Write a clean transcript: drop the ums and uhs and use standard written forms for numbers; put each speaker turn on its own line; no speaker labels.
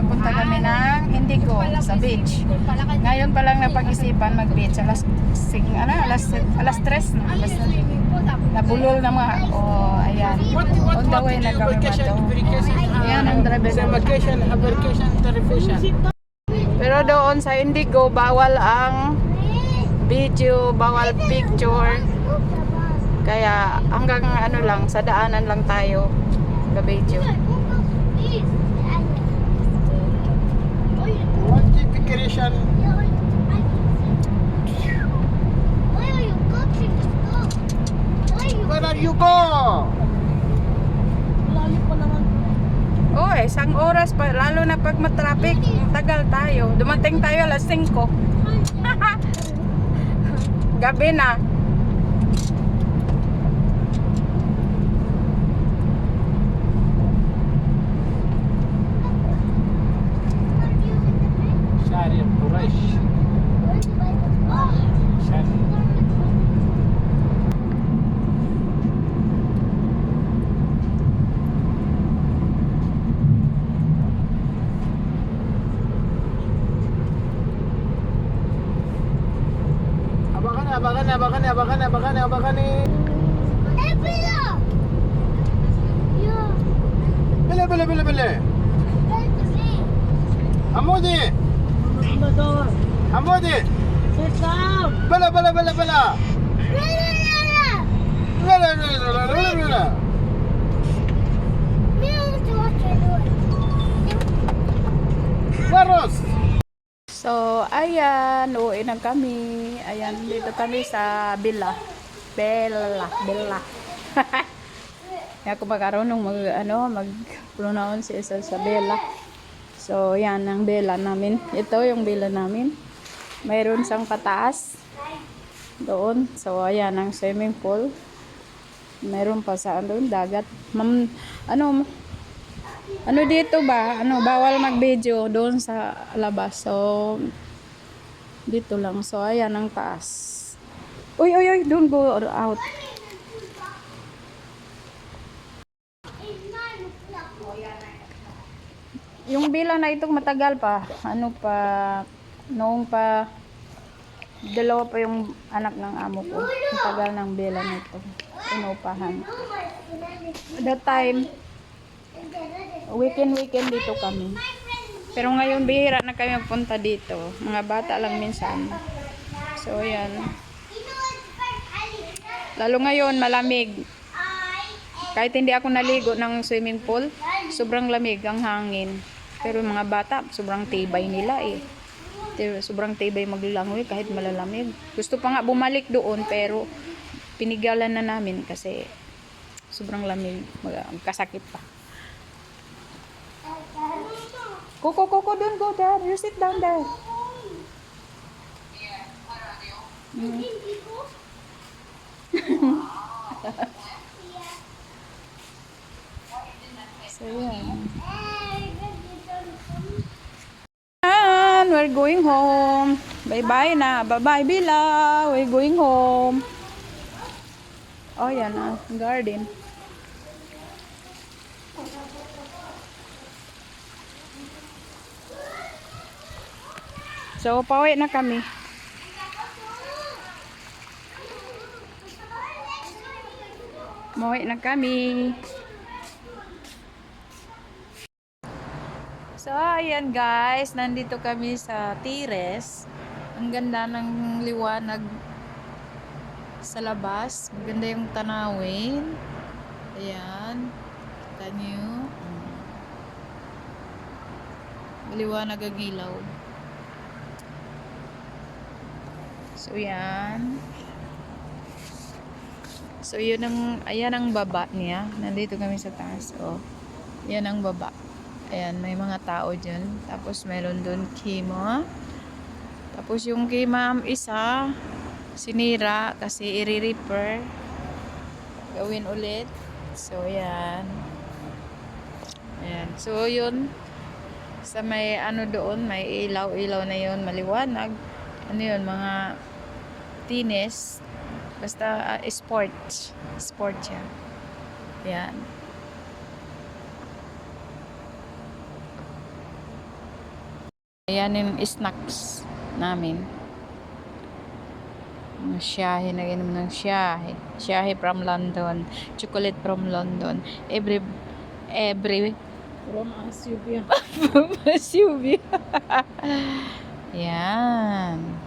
papunta kami ng Indigo sa beach. Ngayon pa lang napag-isipan mag-beach. Alas 3 na. Nabulol na mga. Oh, ayan. On the way na kami ba ito. Ayan ang driver. Pero doon sa Indigo, bawal ang video, bawal picture. Kaya hanggang ano lang, sa daanan lang tayo ka-video.
Where are you go?
Oh, isang oras pa, lalo na pag matraffic, tagal tayo. Dumating tayo alas 5. Gabi na.
Shari Quraish. Shari. Abakan. Bele. Hamodi. Sit down. Bala. Waros.
So, ayan, uuwi na kami. Ayan, dito kami sa Bella. Hindi ako magkarunong mag-pronounce isa sa Bella. So, yan ang Bella namin. Ito yung Bella namin. Mayroon sang pataas doon. So, ayan ang swimming pool. Mayroon pa sa doon, dagat. Ano dito ba? Bawal mag-video doon sa labas. So, dito lang. So, ayan ang taas. Uy, don't go out. Yung bila na itong matagal pa. Noong pa, dalawa pa yung anak ng amo ko. Matagal ng bila na ito. Inupahan. That time, weekend dito kami. Pero ngayon bihira na kami magpunta dito. Mga bata lang minsan. So ayan. Lalo ngayon malamig. Kahit hindi ako naligo ng swimming pool, sobrang lamig ang hangin. Pero mga bata, sobrang tibay nila eh. Sobrang tibay maglangoy kahit malalamig. Gusto pa nga bumalik doon pero pinigalan na namin kasi sobrang lamig. Magkasakit pa. Coco, don't go there. You sit down there. So, yan. And we're going home. Bye-bye na. Bye-bye, Bila. We're going home. Oh, yan na. Garden. So, pauwi na kami. Pauwi na kami. So, ayan guys. Nandito kami sa Tires. Ang ganda ng liwanag sa labas. Maganda yung tanawin. Ayan. Kita nyo. Liwanag ang ilaw. So, yan. So, ayan ang baba niya. Nandito kami sa taas. Oh. Yan ang baba. Ayan, may mga tao dyan. Tapos, meron dun kima. Tapos, yung kima isa, sinira kasi i-repair. Gawin ulit. So, yan. Ayan. So, yun. Sa may doon, may ilaw-ilaw na yun. Maliwanag. Ano yun, mga tines, basta sport siya. Yan. Ayan yung snacks namin. Mga Shahe, nag-inom ng Shahe. Shahe from London. Chocolate from London. Every
From Asubia.
Sylvia. Yan.